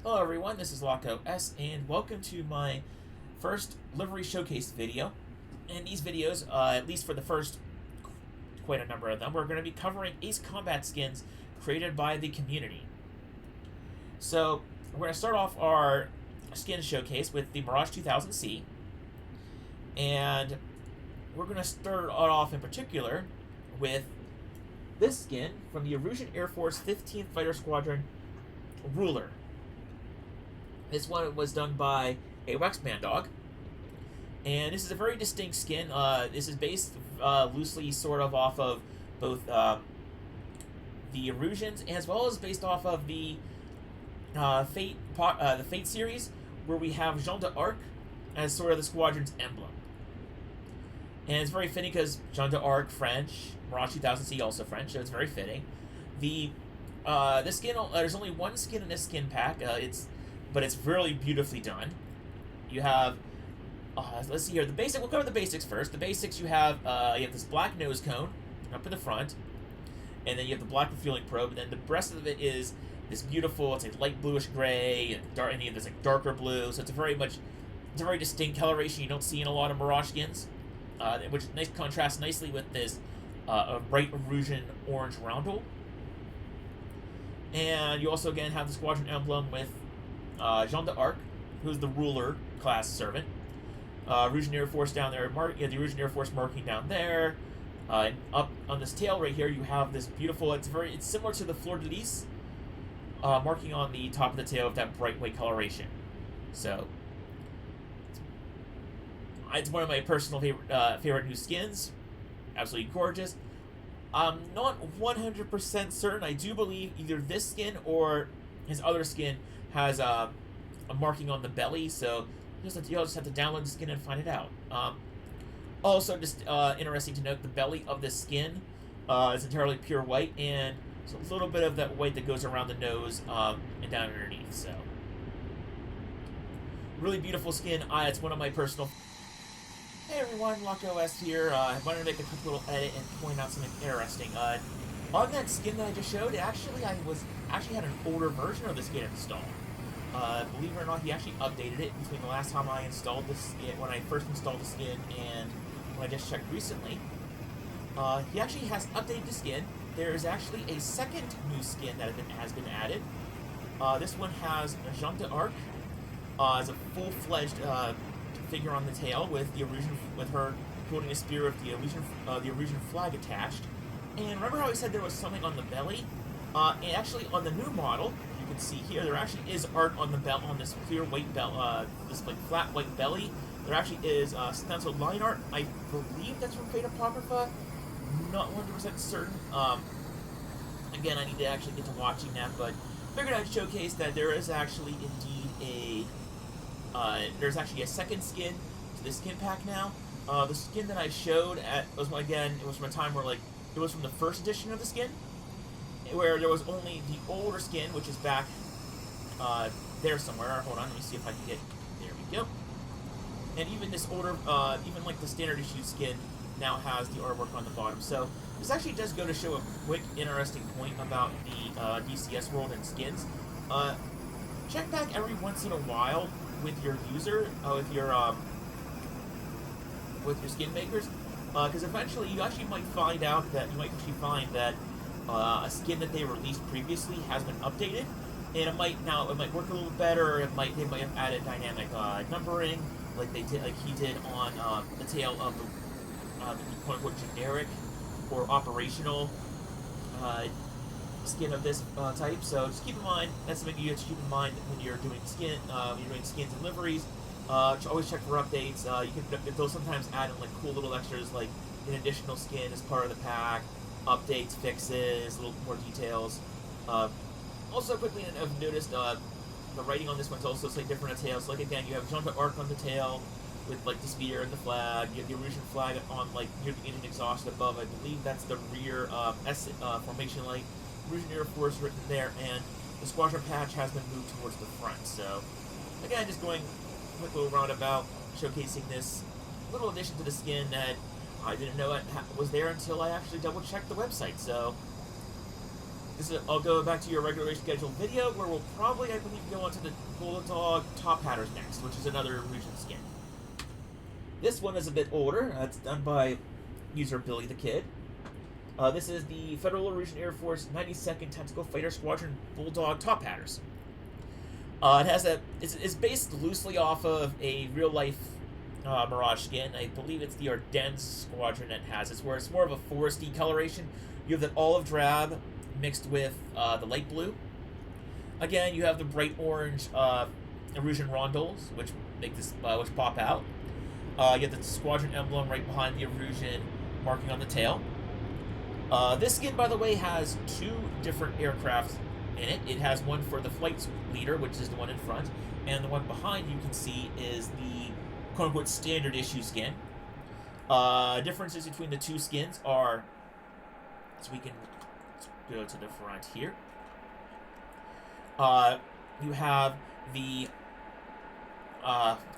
Hello everyone, this is LockoS, and welcome to my first livery showcase video. In these videos, at least for the first quite a number of them, we're going to be covering Ace Combat skins created by the community. So, we're going to start off our skin showcase with the Mirage 2000C, and we're going to start off in particular with this skin from the Erusian Air Force 15th Fighter Squadron Ruler. This one was done by AWACs Bandog, and this is a very distinct skin. This is based loosely sort of off of both the Erusians as well as based off of the Fate series, where we have Jean d'Arc as sort of the squadron's emblem. And it's very fitting because Jean d'Arc, French, Mirage 2000C also French, so it's very fitting. This skin, there's only one skin in this skin pack. But it's really beautifully done. You have, let's see here, the basic. We'll cover the basics first. The basics, you have this black nose cone up in the front, and then you have the black refueling probe, and then the rest of it is this beautiful. It's a light bluish gray and dark, and this like darker blue. So it's a very distinct coloration you don't see in a lot of Mirage skins, which contrasts nicely with this bright Erusian orange roundel. And you also again have the squadron emblem with Jean d'Arc, who's the ruler class servant. Erusian Air Force down there, the Erusian Air Force marking down there. And up on this tail right here, you have this beautiful. It's similar to the Fleur de Lis marking on the top of the tail of that bright white coloration. So it's one of my personal favorite new skins. Absolutely gorgeous. I'm not 100% certain. I do believe either this skin or his other skin has a marking on the belly, so you'll just have to download the skin and find it out. Also, just interesting to note, the belly of this skin is entirely pure white, and so a little bit of that white that goes around the nose and down underneath. So, really beautiful skin. It's one of my personal. Hey everyone, LockoS here. I wanted to make a quick little edit and point out something interesting. On that skin that I just showed, I actually had an older version of the skin installed. Believe it or not, he actually updated it between the last time I installed the skin, when I first installed the skin, and when I just checked recently. He actually has updated the skin. There is actually a second new skin that has been added. This one has Jean d'Arc as a full-fledged figure on the tail with her holding a spear with the Erusian flag attached. And remember how I said there was something on the belly? And actually, on the new model, you can see here, there actually is art on the belt, on this clear white belt, this like flat white belly. There actually is stenciled line art. I believe that's from Fate Apocrypha. Not 100% certain. Again, I need to actually get to watching that, but figured I'd showcase that there is actually indeed there's actually a second skin to this skin pack now. The skin that I showed it was from a time where it was from the first edition of the skin, where there was only the older skin, which is back there somewhere. Hold on, let me see if I can get. There we go. And even this older, even like the standard issue skin, now has the artwork on the bottom. So this actually does go to show a quick, interesting point about the DCS world and skins. Check back every once in a while with your user, with your skin makers, because eventually you actually might find that a skin that they released previously has been updated, and it might work a little better. They might have added dynamic numbering, like he did on the tail of the quote-unquote generic or operational skin of this type. So just keep in mind, that's something you have to keep in mind when you're doing skins and liveries. Always check for updates. They'll sometimes add in cool little extras, like an additional skin as part of the pack, updates, fixes, a little more details. Also, quickly, I've noticed the writing on this one's also slightly different on the tail. So, again, you have Jean d'Arc on the tail with the spear and the flag. You have the Erusian flag on near the engine exhaust above. I believe that's the rear formation light. Erusian Air Force written there, and the squadron patch has been moved towards the front. So, again, just going a quick little roundabout, showcasing this little addition to the skin that I didn't know it was there until I actually double-checked the website. So, I'll go back to your regularly scheduled video, where we'll probably, I believe, go on to the Bulldog Tophatters next, which is another Erusian skin. This one is a bit older. It's done by user Billy the Kid. This is the Federal Erusian Air Force 92nd Tactical Fighter Squadron Bulldog Tophatters. It's based loosely off of a real-life Mirage skin. I believe it's the Ardennes Squadron that has this, where it's more of a foresty coloration. You have the olive drab mixed with the light blue. Again, you have the bright orange Erusian rondels, which make this which pop out. You have the squadron emblem right behind the Erusian marking on the tail. This skin, by the way, has two different aircraft in it. It has one for the flight leader, which is the one in front, and the one behind you can see is the quote-unquote standard issue skin. Differences between the two skins are, so we can go to the front here. You have the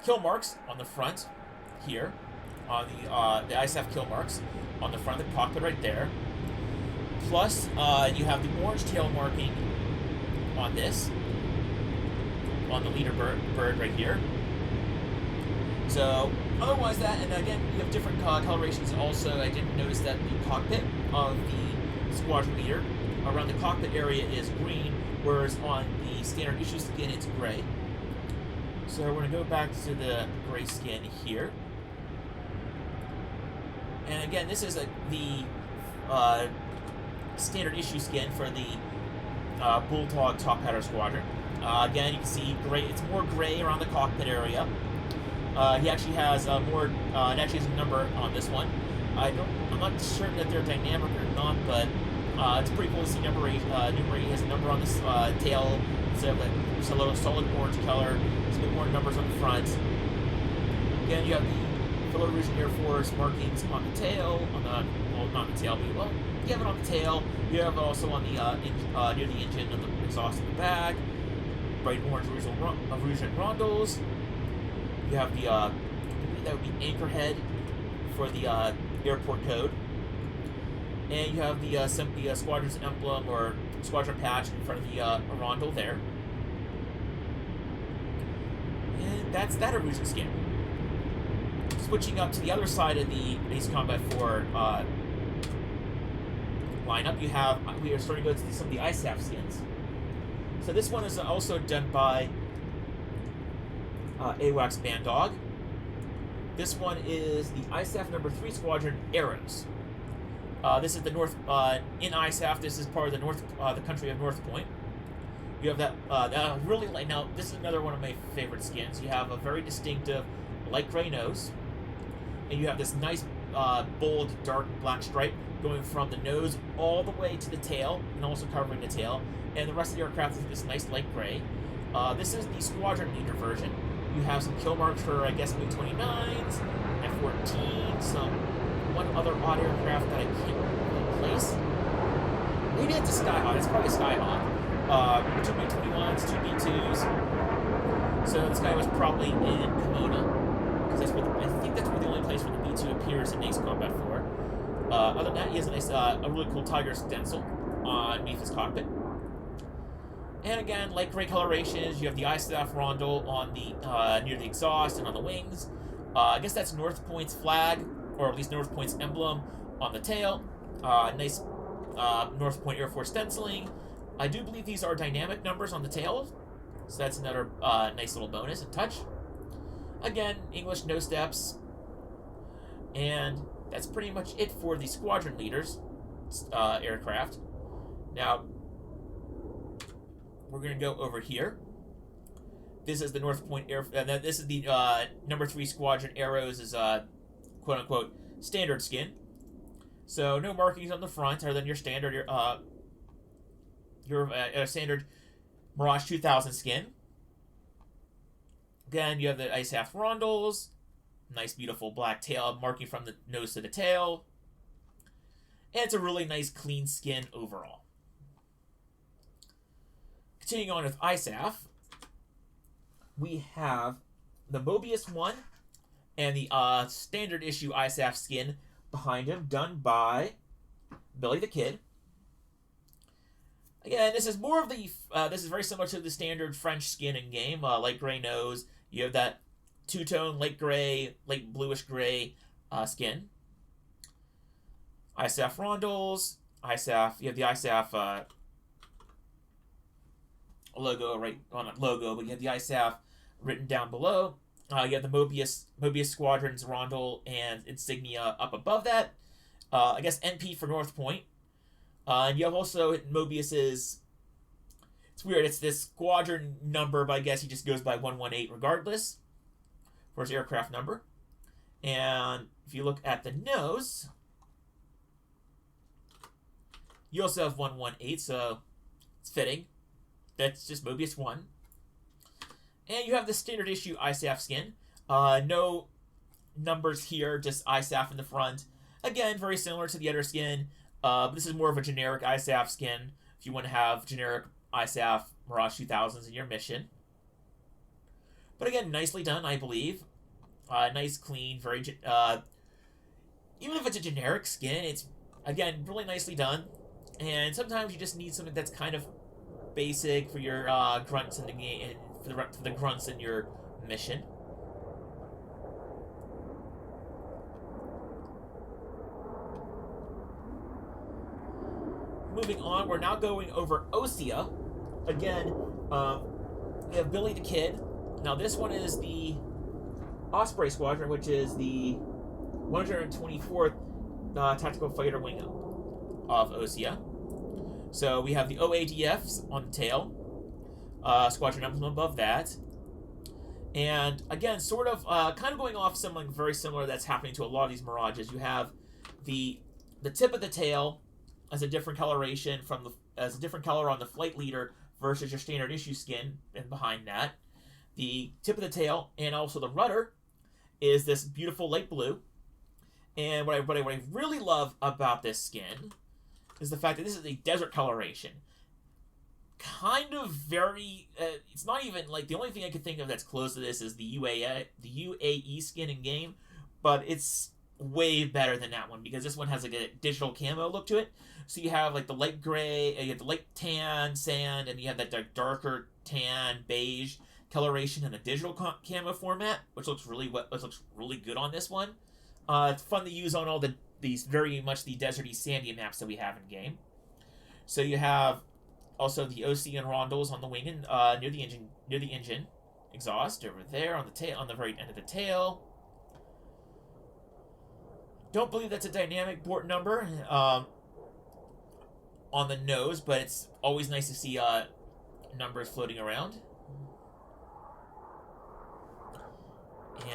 kill marks on the front here, on the ISAF kill marks on the front of the cockpit right there. Plus, you have the orange tail marking on this, on the leader bird right here. So, otherwise that, and again, you have different colorations also. I didn't notice that the cockpit of the squadron leader, around the cockpit area, is green, whereas on the standard issue skin, it's gray. So we're going to go back to the gray skin here. And again, this is the standard issue skin for the Bulldog Tophatters Squadron. Again, you can see gray. It's more gray around the cockpit area. He actually has more. It actually has a number on this one. I'm not certain that they're dynamic or not, but it's pretty cool to see number 8. Number 8 has a number on this tail instead of just a little solid orange color. There's a bit more numbers on the front. Again, you have the Federal Erusian Air Force markings on the tail, well, not the tail, but you have it on the tail. You have it also on the near the engine and the exhaust in the back. Bright orange Erusian rondels. You have the I believe that would be anchorhead for the airport code, and you have the squadron's emblem or squadron patch in front of the rondel there. And that's that Erusian skin. Switching up to the other side of the Base Combat 4 lineup, we are starting to go to some of the ISAF skins. So this one is also done by AWACs Bandog. This one is the ISAF number 3 Squadron Arrows. This is the North in ISAF. This is part of the country of North Point. You have that really light. Now this is another one of my favorite skins. You have a very distinctive light gray nose, and you have this nice bold dark black stripe going from the nose all the way to the tail, and also covering the tail. And the rest of the aircraft is this nice light gray. This is the squadron leader version. You have some kill marks for, I guess, MiG-29s, F-14, one other odd aircraft that I can't really place. Maybe it's a Skyhawk. It's probably a Skyhawk. 2 MiG-21s, 2 B-2s. So this guy was probably in Pomona, because I think that's the only place where the B-2 appears in Ace Combat 4. Other than that, he has a nice, a really cool Tiger stencil underneath his cockpit. And again, light gray colorations. You have the ISAF rondel on the near the exhaust and on the wings. I guess that's North Point's flag, or at least North Point's emblem on the tail. Nice North Point Air Force stenciling. I do believe these are dynamic numbers on the tail, so that's another nice little bonus and touch. Again, English no steps. And that's pretty much it for the squadron leaders aircraft. Now, we're going to go over here. This is the North Point Air. This is the number 3 Squadron Arrows is quote unquote standard skin. So no markings on the front other than your standard standard Mirage 2000 skin. Again, you have the ISAF rondels, nice beautiful black tail marking from the nose to the tail, and it's a really nice clean skin overall. Continuing on with ISAF, we have the Mobius one and the standard issue ISAF skin behind him, done by Billy the Kid. Again, this is more of the, this is very similar to the standard French skin in game. Light gray nose. You have that two-tone light gray, light bluish gray skin. ISAF rondels. ISAF, you have the ISAF logo right on a logo, but you have the ISAF written down below. You have the Mobius Squadron's rondel and insignia up above that. I guess NP for North Point. And you have also Mobius's, it's weird, it's this squadron number, but I guess he just goes by 118 regardless for his aircraft number. And if you look at the nose, you also have 118, so it's fitting. That's just Mobius 1. And you have the standard issue ISAF skin. No numbers here, just ISAF in the front. Again, very similar to the other skin. But this is more of a generic ISAF skin if you want to have generic ISAF Mirage 2000s in your mission. But again, nicely done, I believe. Nice, clean, very... even if it's a generic skin, it's, again, really nicely done. And sometimes you just need something that's kind of basic for your grunts in the game, for the grunts in your mission. Moving on, we're now going over Osean. Again, we have Billy the Kid. Now this one is the Osprey Squadron, which is the 124th Tactical Fighter Wing of Osean. So we have the OADFs on the tail, Squadron emblem above that. And again, sort of, kind of going off something very similar that's happening to a lot of these Mirages. You have the tip of the tail as a different coloration from as a different color on the flight leader versus your standard issue skin, and behind that, the tip of the tail and also the rudder is this beautiful light blue. And what I really love about this skin is the fact that this is a desert coloration. Kind of very, it's not even, like, the only thing I could think of that's close to this is the UAE skin in game, but it's way better than that one, because this one has like a digital camo look to it. So you have like the light gray, you have the light tan sand, and you have that darker tan beige coloration in the digital camo format, which looks really good on this one. It's fun to use on all these very much the deserty sandy maps that we have in game. So you have also the Osean rondels on the wing and near the engine exhaust over there on the tail, on the very end of the tail. Don't believe that's a dynamic port number on the nose, but it's always nice to see numbers floating around.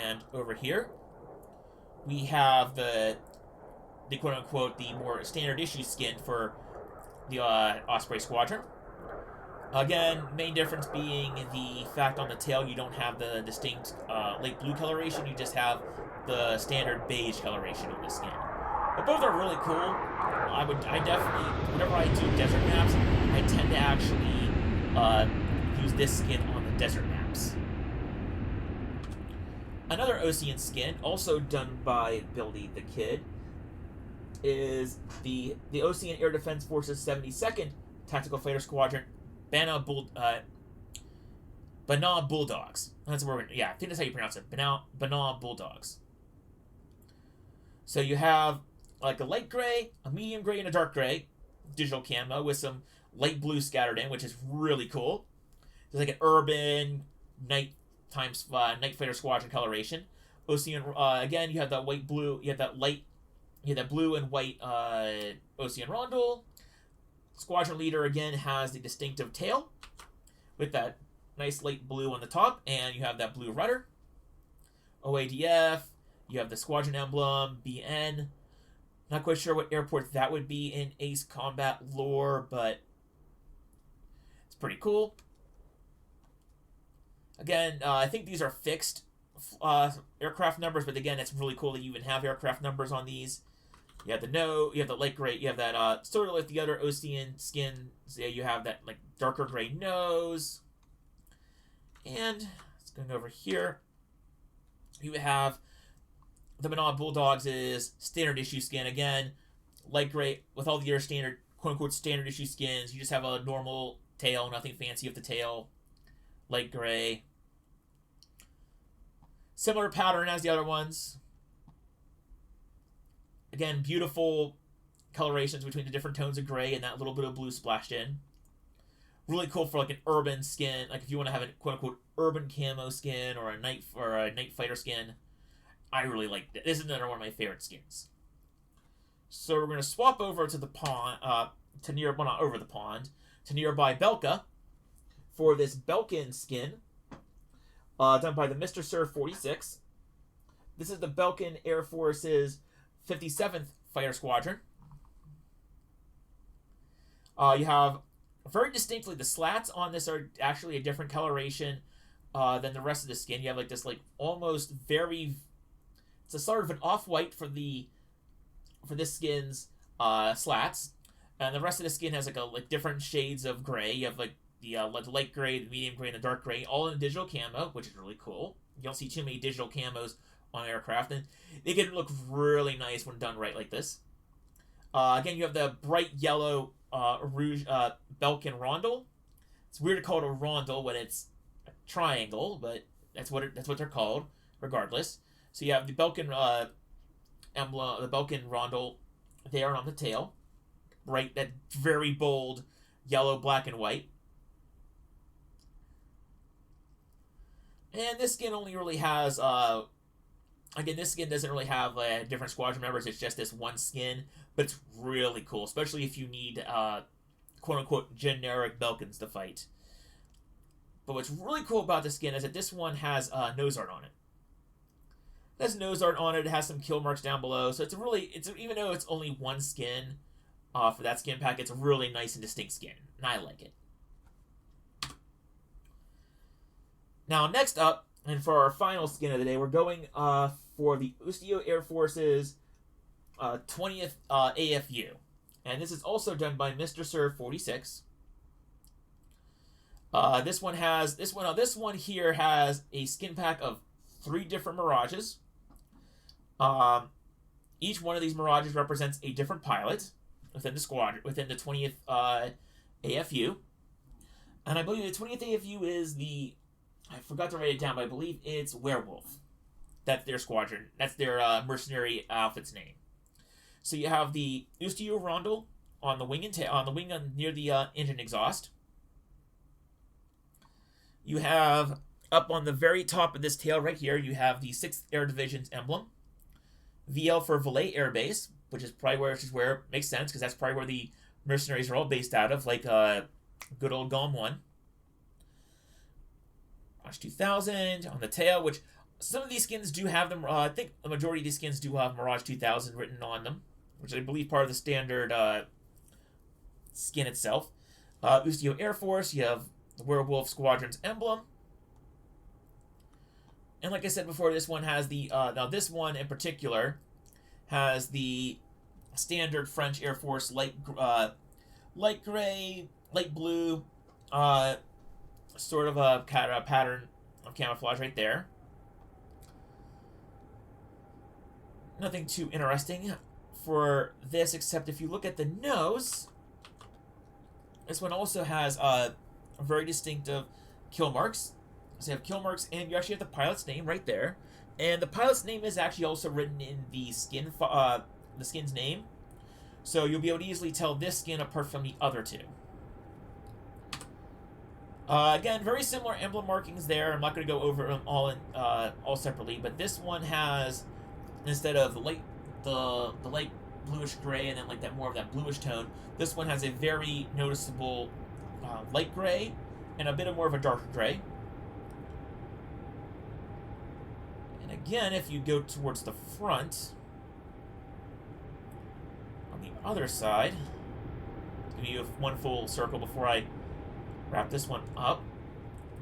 And over here, we have the quote-unquote the more standard issue skin for the Osprey Squadron. Again, main difference being the fact on the tail you don't have the distinct light blue coloration, you just have the standard beige coloration on the skin. But both are really cool. I definitely, whenever I do desert maps, I tend to actually use this skin on the desert maps. Another Osean skin, also done by Billy the Kid, is the Osean Air Defense Forces 72nd Tactical Fighter Squadron, Bana Bulldogs. That's where I think that's how you pronounce it. Bana Bulldogs. So you have like a light gray, a medium gray, and a dark gray digital camo with some light blue scattered in, which is really cool. There's like an urban night fighter squadron coloration. Osean, again, you have that white blue, you have that blue and white Osean rondel. Squadron leader again has the distinctive tail with that nice light blue on the top, and you have that blue rudder. OADF, you have the squadron emblem, BN. Not quite sure what airport that would be in Ace Combat lore, but it's pretty cool. Again, I think these are fixed aircraft numbers, but again, it's really cool that you even have aircraft numbers on these. You have you have the light gray, you have that sort of like the other Osean skin. So you have that like darker gray nose. And it's going over here. You have the Bana Bulldogs is standard issue skin again, light gray with all the other standard quote-unquote standard issue skins. You just have a normal tail, nothing fancy with the tail. Light gray. Similar pattern as the other ones. Again, beautiful colorations between the different tones of gray and that little bit of blue splashed in. Really cool for like an urban skin, like if you want to have a quote-unquote urban camo skin or a night fighter skin. I really like this. This is another one of my favorite skins. So we're going to swap over to the pond, to nearby Belka for this Belkan skin, done by the Mr. Sir 46. This is the Belkan Air Force's 57th Fighter Squadron. You have very distinctly, the slats on this are actually a different coloration than the rest of the skin. You have like this like almost very, it's a sort of an off-white for this skin's slats, and the rest of the skin has like different shades of gray. You have like the light gray, the medium gray, and the dark gray, all in digital camo, which is really cool. You don't see too many digital camos on aircraft, and they can look really nice when done right like this. Again, you have the bright yellow Belkan rondel. It's weird to call it a rondel when it's a triangle, but that's what they're called, regardless. So you have the Belkan emblem, the Belkan rondel there on the tail, right? That very bold yellow, black, and white. And this skin only really has again, this skin doesn't really have different squadron members. It's just this one skin, but it's really cool, especially if you need quote-unquote generic Belkans to fight. But what's really cool about this skin is that this one has nose art on it. It has nose art on it. It has some kill marks down below. So even though it's only one skin for that skin pack, it's a really nice and distinct skin, and I like it. Now, next up, and for our final skin of the day, we're going for the Ustio Air Force's 20th AFU. And this is also done by Mr. Sir 46. This one here has a skin pack of 3 different Mirages. Each one of these Mirages represents a different pilot within the squadron, within the 20th AFU. And I believe the 20th AFU is I forgot to write it down, but I believe it's Werewolf. That's their squadron. That's their mercenary outfit's name. So you have the Ustio rondel on the wing near the engine exhaust. You have up on the very top of this tail right here, you have the 6th Air Division's emblem. VL for Valais Air Base, which is where it makes sense, because that's probably where the mercenaries are all based out of, like good old GOM 1. Mirage 2000 on the tail, which some of these skins do have them. I think the majority of these skins do have Mirage 2000 written on them, which I believe part of the standard skin itself. Ustio Air Force, you have the Werewolf Squadron's emblem. And like I said before, this one has the now this one in particular has the standard French Air Force light gray, light blue, sort of a pattern of camouflage right there. Nothing too interesting for this, except if you look at the nose, this one also has very distinctive kill marks. So you have kill marks, and you actually have the pilot's name right there. And the pilot's name is actually also written in the skin's name. So you'll be able to easily tell this skin apart from the other two. Again, very similar emblem markings there. I'm not going to go over them all separately, but this one has, instead of the light bluish gray and then like that more of that bluish tone, this one has a very noticeable light gray and a bit of more of a darker gray. And again, if you go towards the front, on the other side, give you one full circle before I wrap this one up.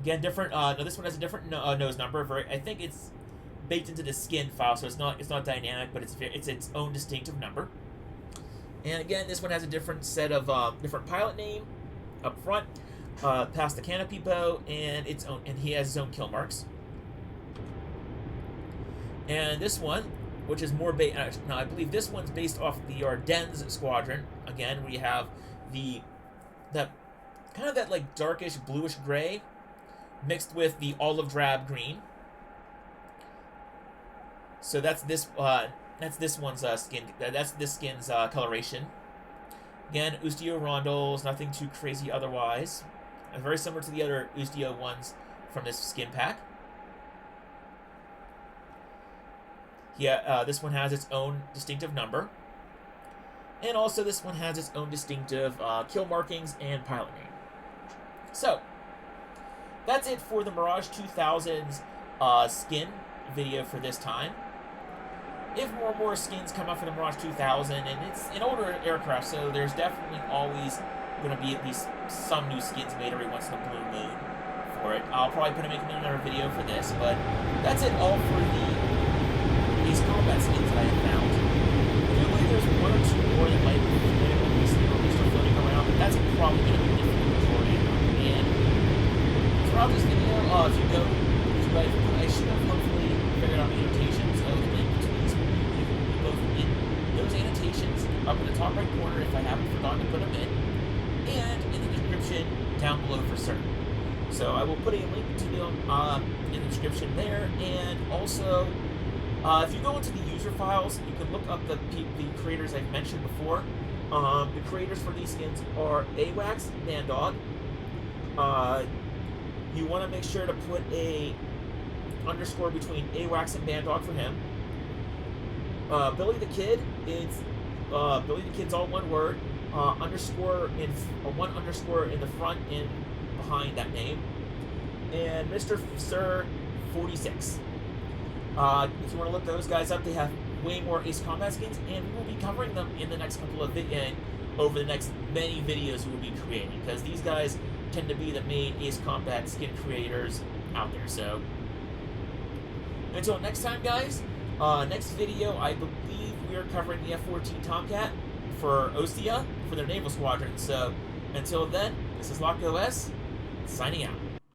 Again, different. No, this one has a different nose number. I think it's baked into the skin file, so it's not dynamic, but it's its own distinctive number. And again, this one has a different set of different pilot name up front, past the canopy bow, and he has his own kill marks. And this one which is more based. Now, I believe this one's based off the Ardennes Squadron. Again, we have that kind of that like darkish bluish gray mixed with the olive drab green. So that's this one's skin. That's this skin's coloration. Again, Ustio rondels, nothing too crazy otherwise. And very similar to the other Ustio ones from this skin pack. Yeah, this one has its own distinctive number. And also this one has its own distinctive kill markings and pilot name. So, that's it for the Mirage 2000's skin video for this time. If more and more skins come out for the Mirage 2000, and it's an older aircraft, so there's definitely always going to be at least some new skins made every once in a blue moon for it. I'll probably make another video for this, but that's it all for these combat skins that I have found. I do believe there's one or two more that might be still floating around, but that's probably going to be the majority of them. And throughout this video, if you go to I should have hopefully figured out the annotations. The link to these will be both in those annotations up in the top right corner if I haven't forgotten to put them in, and in the description down below for certain. So I will put a link to them in the description there, and also if you go into the user files, you can look up the creators I've mentioned before. The creators for these skins are AWACs, Bandog. You want to make sure to put a underscore between AWACS and Bandog for him. Billy the Kid, it's Billy the Kid's all one word. One underscore in the front and behind that name. And Mr. Sir 46. If you want to look those guys up, they have way more Ace Combat skins, and we will be covering them in the next couple of over the next many videos we will be creating, because these guys tend to be the main Ace Combat skin creators out there. So until next time, guys, next video I believe we are covering the F-14 Tomcat for Osean for their naval squadron. So until then, this is LockOS signing out.